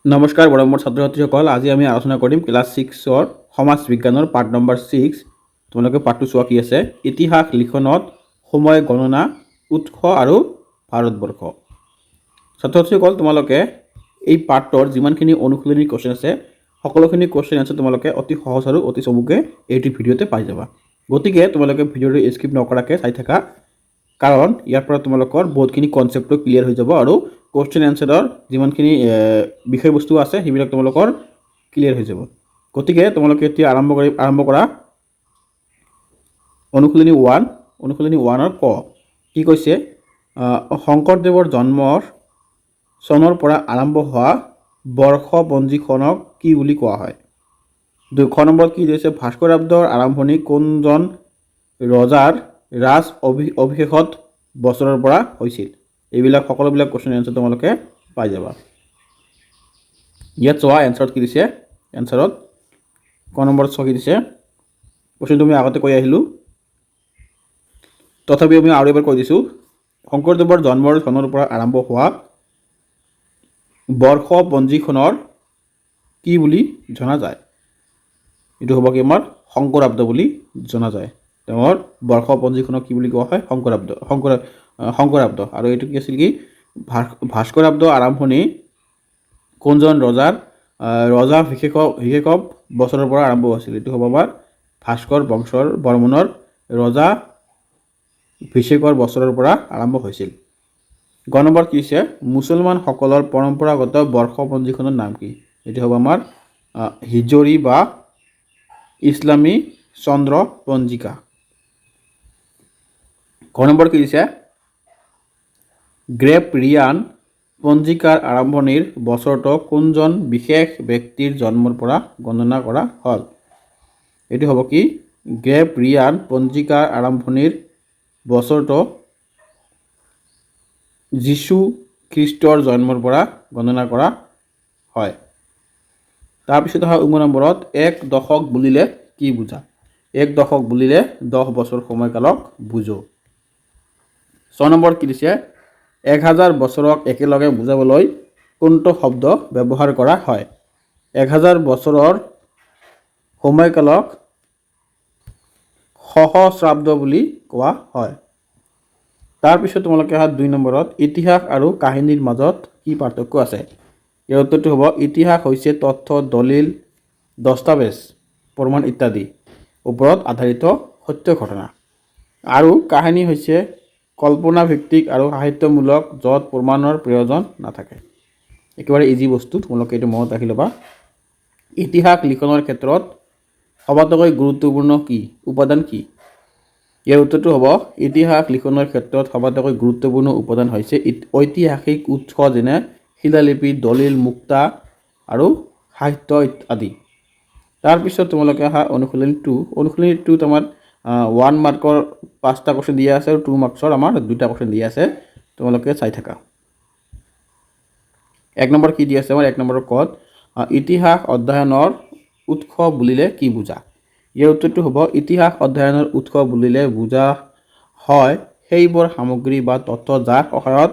নমস্কাৰ মৰমৰ ছাত্ৰ ছাত্ৰীসকল, আজি আমি আলোচনা কৰিম ক্লাছ 6ৰ সমাজ বিজ্ঞানৰ পাঠ নম্বৰ 6। তোমালোকে পাঠটো চোৱা কি আছে। ইতিহাস লিখনত সময় গণনা, উৎস আৰু ভাৰতবৰ্ষ। ছাত্ৰ ছাত্ৰীসকল, তোমালোকে এই পাঠৰ যিমানখিনি অনুশীলনী কোৱেশ্যন আছে সকলোখিনি কোৱেশ্যন আনসাৰ তোমালোকে অতি সহজ আৰু অতি চমুকে এইটো ভিডিঅ'তে পাই যাবা। গতিকে তোমালোকে ভিডিঅ'টো স্কিপ নকৰাকৈ চাই থাকা, কাৰণ ইয়াৰ পৰা তোমালোকৰ বহুতখিনি কনচেপ্টটো ক্লিয়াৰ হৈ যাব আৰু কোৱেশ্যন এনচাৰৰ যিমানখিনি বিষয়বস্তু আছে সেইবিলাক তোমালোকৰ ক্লিয়াৰ হৈ যাব। গতিকে তোমালোকে এতিয়া আৰম্ভ কৰা অনুশীলনী 1। অনুশীলনী 1ৰ ক কি কৈছে, শংকৰদেৱৰ জন্মৰ চনৰ পৰা আৰম্ভ হোৱা বৰ্ষপঞ্জীখনক কি বুলি কোৱা হয়। 2 নম্বৰত কি দিছে, ভাস্কৰাব্দৰ আৰম্ভণি কোনজন ৰজাৰ ৰাজ অভিষেকত বছৰৰ পৰা হৈছিল। এইবিলাক সকলোবিলাক কোৱেশ্যন এনচাৰ তোমালোকে পাই যাবা। ইয়াত চোৱা এনচাৰত কি দিছে। এনচাৰত ক নম্বৰত চোৱা কি দিছে। কোৱেশ্যনটো আমি আগতে কৈ আহিলোঁ, তথাপি আমি আৰু এবাৰ কৈ দিছোঁ। শংকৰদেৱৰ জন্মৰ চনৰ পৰা আৰম্ভ হোৱা বৰ্ষপঞ্জীখনৰ কি বুলি জনা যায়। এইটো হ'ব কি আমাৰ শংকৰাব্দ বুলি জনা যায়। তেওঁৰ বৰ্ষপঞ্জীখনক কি বুলি কোৱা হয়, শংকৰাব্দ। আৰু এইটো কি আছিল কি, ভাস্কৰাব্দ আৰম্ভণি কোনজন ৰজাভিষেক বছৰৰ পৰা আৰম্ভ হৈছিল। এইটো হ'ব আমাৰ ভাস্কৰ বংশৰ বৰ্মনৰ ৰজাভিষেকৰ বছৰৰ পৰা আৰম্ভ হৈছিল। গ নম্বৰ কি হৈছে, মুছলমানসকলৰ পৰম্পৰাগত বৰ্ষপঞ্জীখনৰ নাম কি। এইটো হ'ব আমাৰ হিজৰী বা ইছলামী চন্দ্ৰ পঞ্জিকা। গ নম্বৰ কি দিছে, গ্ৰেগৰিয়ান পঞ্জিকাৰ আৰম্ভণিৰ বছৰটো কোনজন বিশেষ ব্যক্তিৰ জন্মৰ পৰা গণনা কৰা হ'ল। এইটো হ'ব কি, গ্ৰেগৰিয়ান পঞ্জিকাৰ আৰম্ভণিৰ বছৰটো যীশু খ্ৰীষ্টৰ জন্মৰ পৰা গণনা কৰা হয়। তাৰপিছত হয় 19 নম্বৰত, এক দশক বুলিলে কি বুজা। এক দশক বুলিলে 10 বছৰ সময়কালক বুজো। 6 নম্বৰ কি দিছে, 1000 বছৰক একেলগে বুজাবলৈ কোনটো শব্দ ব্যৱহাৰ কৰা হয়। 1000 বছৰৰ সময়কালক সহস্ৰাব্দ বুলি কোৱা হয়। তাৰপিছত তোমালোকে 2 নম্বৰত, ইতিহাস আৰু কাহিনীৰ মাজত কি পাৰ্থক্য আছে। ইয়াৰ উত্তৰটো হ'ব, ইতিহাস হৈছে তথ্য, দলিল, দস্তাবেজ, প্ৰমাণ ইত্যাদি ওপৰত আধাৰিত সত্য ঘটনা, আৰু কাহিনী হৈছে কল্পনাভিত্তিক আৰু সাহিত্যমূলক, য'ত প্ৰমাণৰ প্ৰয়োজন নাথাকে। একেবাৰে ইজি বস্তু, তোমালোকে এইটো মনত ৰাখি ল'বা। ইতিহাস লিখনৰ ক্ষেত্ৰত সবাতোকৈ গুৰুত্বপূৰ্ণ উপাদান কি। ইয়াৰ উত্তৰটো হ'ব, ইতিহাস লিখনৰ ক্ষেত্ৰত সবাতোকৈ গুৰুত্বপূৰ্ণ উপাদান হৈছে ঐতিহাসিক উৎস, যেনে শিলালিপি, দলিল, মুক্তা আৰু সাহিত্য আদি। তাৰপিছত তোমালোকে অনুশীলনী 2। অনুশীলনী 2ত আমাৰ 1 মাৰ্কৰ 5টা কোৱেশ্যন দিয়া আছে আৰু 2 মাৰ্কছৰ আমাৰ 2টা কোৱেশ্যন দিয়া আছে। তোমালোকে চাই থাকা। 1 নম্বৰ কি দিয়া আছে আমাৰ, 1 নম্বৰৰ কত, ইতিহাস অধ্যয়নৰ উৎস বুলিলে কি বুজা। ইয়াৰ উত্তৰটো হ'ব, ইতিহাস অধ্যয়নৰ উৎস বুলিলে বুজা হয় সেইবোৰ সামগ্ৰী বা তথ্য যাৰ সহায়ত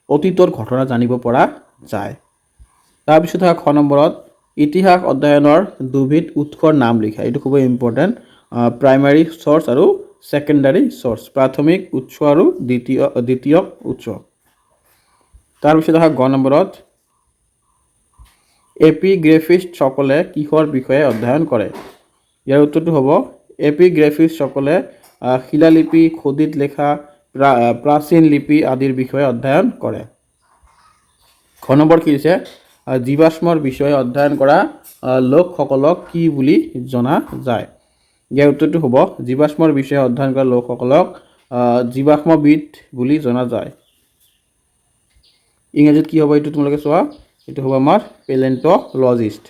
অতীতৰ ঘটনা জানিব পৰা যায়। তাৰপিছত 6 নম্বৰত, ইতিহাস অধ্যয়নৰ দুবিধ উৎসৰ নাম লিখা। এইটো খুব ইম্পৰ্টেণ্ট, প্ৰাইমাৰী চ'ৰ্চ আৰু ছেকেণ্ডাৰী চ'ৰ্চ, প্ৰাথমিক উৎস আৰু দ্বিতীয় উৎস। তাৰপিছত 7 নম্বৰত, এপিগ্ৰেফিষ্টসকলে কিহৰ বিষয়ে অধ্যয়ন কৰে। ইয়াৰ উত্তৰটো হ'ব, এপিগ্ৰেফিষ্টসকলে শিলালিপি, খোদিত লেখা, প্ৰাচীন লিপি আদিৰ বিষয়ে অধ্যয়ন কৰে। 6 নম্বৰ কি দিছে, জীৱাশ্মৰ বিষয়ে অধ্যয়ন কৰা লোকসকলক কি বুলি জনা যায়। ইয়াৰ উত্তৰটো হ'ব, জীৱাশ্মৰ বিষয়ে অধ্যয়ন কৰা লোকসকলক জীৱাশ্মবিদ বুলি জনা যায়। ইংৰাজীত কি হ'ব এইটো তোমালোকে চোৱা, এইটো হ'ব আমাৰ পেলেণ্টলজিষ্ট।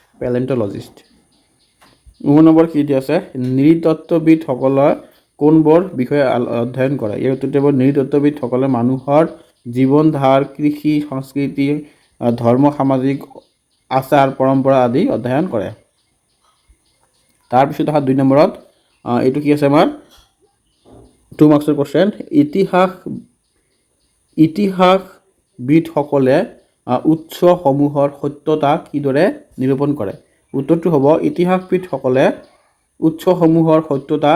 9 নম্বৰ কি দিয়া আছে, নৃতত্ত্ববিদসকলে কোনবোৰ বিষয়ে অধ্যয়ন কৰে। ইয়াৰ উত্তৰটো হ'ব, নৃতত্ত্ববিদসকলে মানুহৰ জীৱন ধাৰ, কৃষি, সংস্কৃতি, ধৰ্ম, সামাজিক আচাৰ পৰম্পৰা আদি অধ্যয়ন কৰে। তাৰপিছত 2 নম্বৰত এইটো কি আছে আমাৰ 2 মাৰ্কছৰ কোৱেশ্যন, ইতিহাসবিদসকলে উৎসসমূহৰ সত্যতা কিদৰে নিৰূপণ কৰে? উত্তৰটো হ'ব ইতিহাসবিদসকলে উৎসসমূহৰ সত্যতা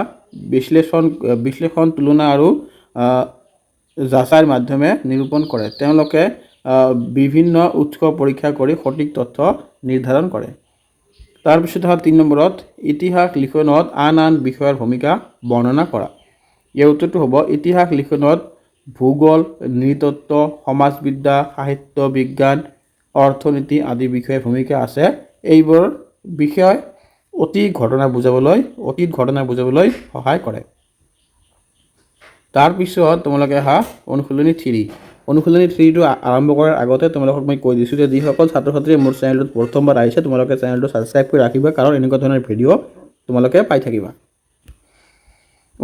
বিশ্লেষণ তুলনা আৰু যাচাইৰ মাধ্যমে নিৰূপণ কৰে। তেওঁলোকে বিভিন্ন উৎস পৰীক্ষা কৰি সঠিক তথ্য নিৰ্ধাৰণ কৰে। তাৰপিছত 3 নম্বৰত ইতিহাস লিখনত আন বিষয়ৰ ভূমিকা বৰ্ণনা কৰা। ইয়াৰ উত্তৰটো হ'ব ইতিহাস লিখনত ভূগোল, নৃতত্ব, সমাজবিদ্যা, সাহিত্য বিজ্ঞান, অৰ্থনীতি আদি বিষয়ৰ ভূমিকা আছে। এইবোৰ বিষয় অতীত ঘটনা বুজাবলৈ সহায় কৰে। তাৰপিছত তোমালোকে অনুশীলনী 3। অনুশীলনী 3টো আৰম্ভ কৰাৰ আগতে তোমালোকক মই কৈ দিছোঁ যে যিসকল ছাত্ৰ ছাত্ৰীয়ে মোৰ চেনেলটোত প্ৰথমবাৰ আহিছে তোমালোকে চেনেলটো ছাবস্ক্ৰাইব কৰি ৰাখিবা, কাৰণ এনেকুৱা ধৰণৰ ভিডিঅ' তোমালোকে পাই থাকিবা।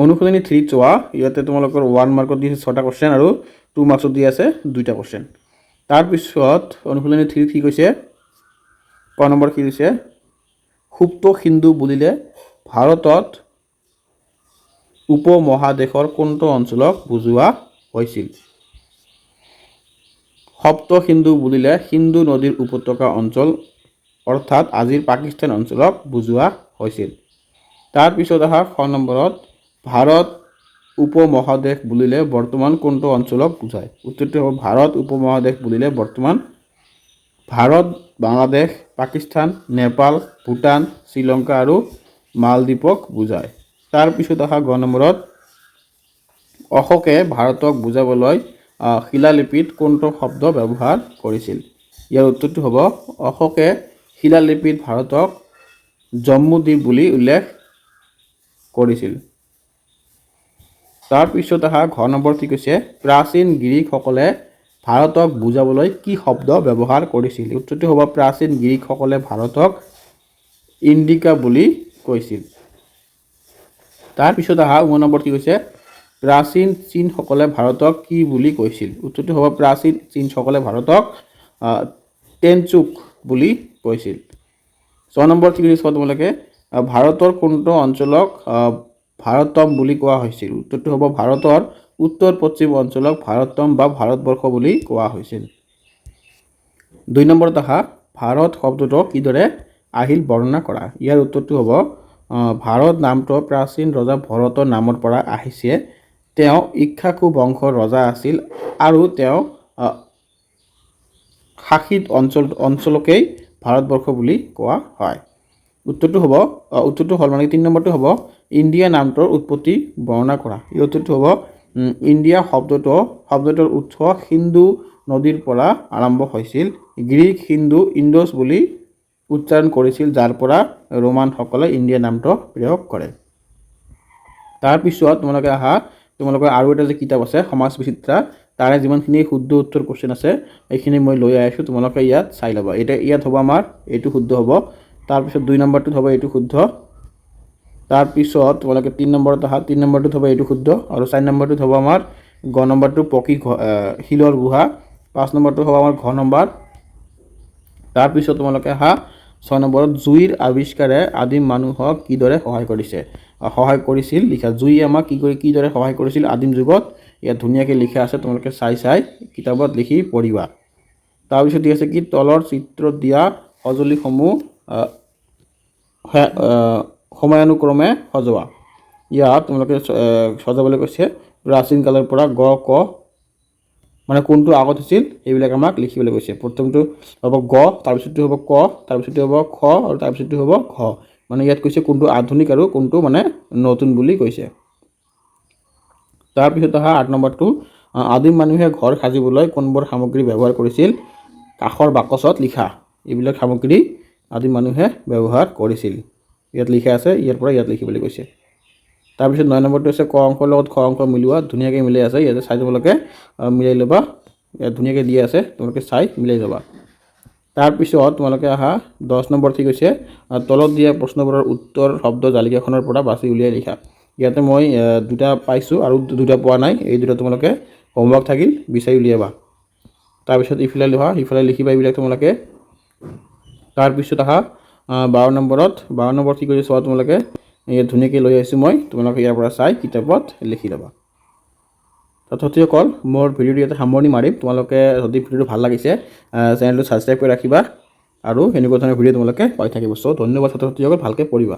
অনুশীলনী 3 চোৱা। ইয়াতে তোমালোকৰ 1 মাৰ্কত দি আছে 6টা কুৱেশ্যন আৰু 2 মাৰ্কছত দি আছে 2টা কুৱেশ্যন। তাৰপিছত অনুশীলনী 3 কি কৈছে, ক নম্বৰ কি দিছে, সুপ্ত সিন্ধু বুলিলে ভাৰতত উপমহাদেশৰ কোনটো অঞ্চলক বুজোৱা হৈছিল? সপ্ত সিন্ধু বুলিলে সিন্ধু নদীৰ উপত্যকা অঞ্চল অৰ্থাৎ আজিৰ পাকিস্তান অঞ্চলক বুজোৱা হৈছিল। তাৰপিছত খ নম্বৰত ভাৰত উপমহাদেশ বুলিলে বৰ্তমান কোনটো অঞ্চলক বুজায়? উত্তৰটো হ'ব ভাৰত উপমহাদেশ বুলিলে বৰ্তমান ভাৰত, বাংলাদেশ, পাকিস্তান, নেপাল, ভূটান, শ্ৰীলংকা আৰু মালদ্বীপক বুজায়। তাৰপিছত গ নম্বৰত অশোকে ভাৰতক বুজাবলৈ শিলালিপিত কোনটো শব্দ ব্যৱহাৰ কৰিছিল? ইয়াৰ উত্তৰটো হ'ব অশোকে শিলালিপিত ভাৰতক জম্মুদ্বীপ বুলি উল্লেখ কৰিছিল। তাৰপিছত ঘ নম্বৰ কি কৈছে, প্ৰাচীন গ্ৰীকসকলে ভাৰতক বুজাবলৈ কি শব্দ ব্যৱহাৰ কৰিছিল? উত্তৰটো হ'ব প্ৰাচীন গ্ৰীকসকলে ভাৰতক ইণ্ডিকা বুলি কৈছিল। তাৰপিছত 9 নম্বৰ কি কৈছে, প্ৰাচীন চীনসকলে ভাৰতক কি বুলি কৈছিল? উত্তৰটো হ'ব প্ৰাচীন চীনসকলে ভাৰতক টেনচুক বুলি কৈছিল। 6 নম্বৰ কি কৈছে তোমালোকে, ভাৰতৰ কোনটো অঞ্চলক ভাৰতম বুলি কোৱা হৈছিল? উত্তৰটো হ'ব ভাৰতৰ উত্তৰ পশ্চিম অঞ্চলক ভাৰতম বা ভাৰতবৰ্ষ বুলি কোৱা হৈছিল। 2 নম্বৰত ভাৰত শব্দটো কিদৰে আহিল বৰ্ণনা কৰা। ইয়াৰ উত্তৰটো হ'ব ভাৰত নামটো প্ৰাচীন ৰজা ভৰতৰ নামৰ পৰা আহিছে। তেওঁ ইক্ষ্বাকু বংশৰ ৰজা আছিল আৰু তেওঁ শাসিত অঞ্চলকেই ভাৰতবৰ্ষ বুলি কোৱা হয়। উত্তৰটো হ'ল মানে 3 নম্বৰটো হ'ব ইণ্ডিয়া নামটোৰ উৎপত্তি বৰ্ণনা কৰা। এই উত্তৰটো হ'ব ইণ্ডিয়া শব্দটোৰ উৎস সিন্ধু নদীৰ পৰা আৰম্ভ হৈছিল। গ্ৰীক হিন্দু ইণ্ডোছ বুলি উচ্চাৰণ কৰিছিল, যাৰ পৰা ৰোমানসকলে ইণ্ডিয়া নামটো প্ৰয়োগ কৰে। তাৰপিছত তোমালোকৰ আৰু এটা যে কিতাপ আছে সমাজ বিচিত্ৰা, তাৰে যিমানখিনি শুদ্ধ উত্তৰ কুৱেশ্যন আছে এইখিনি মই লৈ আহিছোঁ, তোমালোকে ইয়াত চাই ল'বা। ইয়াত হ'ব আমাৰ এইটো শুদ্ধ হ'ব। তাৰপিছত 2 নম্বৰটোত হ'ব এইটো শুদ্ধ। তাৰপিছত তোমালোকে 3 নম্বৰটোত হ'ব এইটো শুদ্ধ আৰু 4 নম্বৰটোত হ'ব আমাৰ গ নম্বৰটো পকী শিলৰ গুহা, 5 নম্বৰটো হ'ব আমাৰ ঘ নম্বৰ। তাৰপিছত তোমালোকে 6 নম্বৰত জুইৰ আৱিষ্কাৰে আদিম মানুহক কিদৰে সহায় কৰিছিল লিখা। জুইয়ে আমাক কিদৰে সহায় কৰিছিল আদিম যুগত, ইয়াত ধুনীয়াকৈ লিখা আছে, তোমালোকে চাই কিতাপত লিখি পঢ়িবা। তাৰপিছত দি আছে কি, তলৰ চিত্ৰত দিয়া সঁজুলিসমূহ সময়ানুক্ৰমে সজোৱা। ইয়াত তোমালোকে সজাবলৈ কৈছে প্ৰাচীন কালৰ পৰা গ ক মানে কোনটো আগত হৈছিল সেইবিলাক আমাক লিখিবলৈ কৈছে। প্ৰথমটো হ'ব গ, তাৰপিছতটো হ'ব ক, তাৰপিছতটো হ'ব খ আৰু তাৰপিছতটো হ'ব ঘ। মানে ইয়াত কৈছে কোনটো আধুনিক আৰু কোনটো মানে নতুন বুলি কৈছে। তাৰপিছত 8 নম্বৰটো আদিম মানুহে ঘৰ সাজিবলৈ কোনবোৰ সামগ্ৰী ব্যৱহাৰ কৰিছিল? কাঠৰ বাকচত লিখা এইবিলাক সামগ্ৰী আদিম মানুহে ব্যৱহাৰ কৰিছিল। ইয়াত লিখা আছে, ইয়াৰ পৰা ইয়াত লিখিবলৈ কৈছে। তাৰপিছত 9 নম্বৰটো হৈছে ক অংশৰ লগত খ অংশ মিলোৱা, ধুনীয়াকৈ মিলাই আছে, ইয়াতে চাই তোমালোকে মিলাই ল'বা। ইয়াত ধুনীয়াকৈ দিয়া আছে, তোমালোকে চাই মিলাই যাবা। তাৰপিছত তোমালোকে 10 নম্বৰ ঠিক হৈছে, তলত দিয়া প্ৰশ্নবোৰৰ উত্তৰ শব্দ তালিকাখনৰ পৰা বাছি উলিয়াই লিখা। ইয়াতে মই 2টা পাইছোঁ আৰু 2টা পোৱা নাই, এই 2টা তোমালোকে হোমৱৰ্ক থাকিল বিচাৰি উলিয়াবা। তাৰপিছত ইফালে লিখিবা এইবিলাক তোমালোকে। তাৰপিছত 12 নম্বৰ কি কৰিছে চোৱা তোমালোকে, ইয়াত ধুনীয়াকৈ লৈ আহিছোঁ মই, তোমালোকে ইয়াৰ পৰা চাই কিতাপত লিখি ল'বা। ছাত্ৰ-ছাত্ৰীসকল মোৰ ভিডিঅ'টো ইয়াতে সামৰণি মাৰিম তোমালোকে যদি ভিডিঅ'টো ভাল লাগিছে চেনেলটো ছাবস্ক্ৰাইব কৰি ৰাখিবা আৰু এনেকুৱা ধৰণৰ ভিডিঅ' তোমালোকে পাই থাকিব চ' ধন্যবাদ ছাত্ৰ-ছাত্ৰীসকল ভালকৈ পঢ়িবা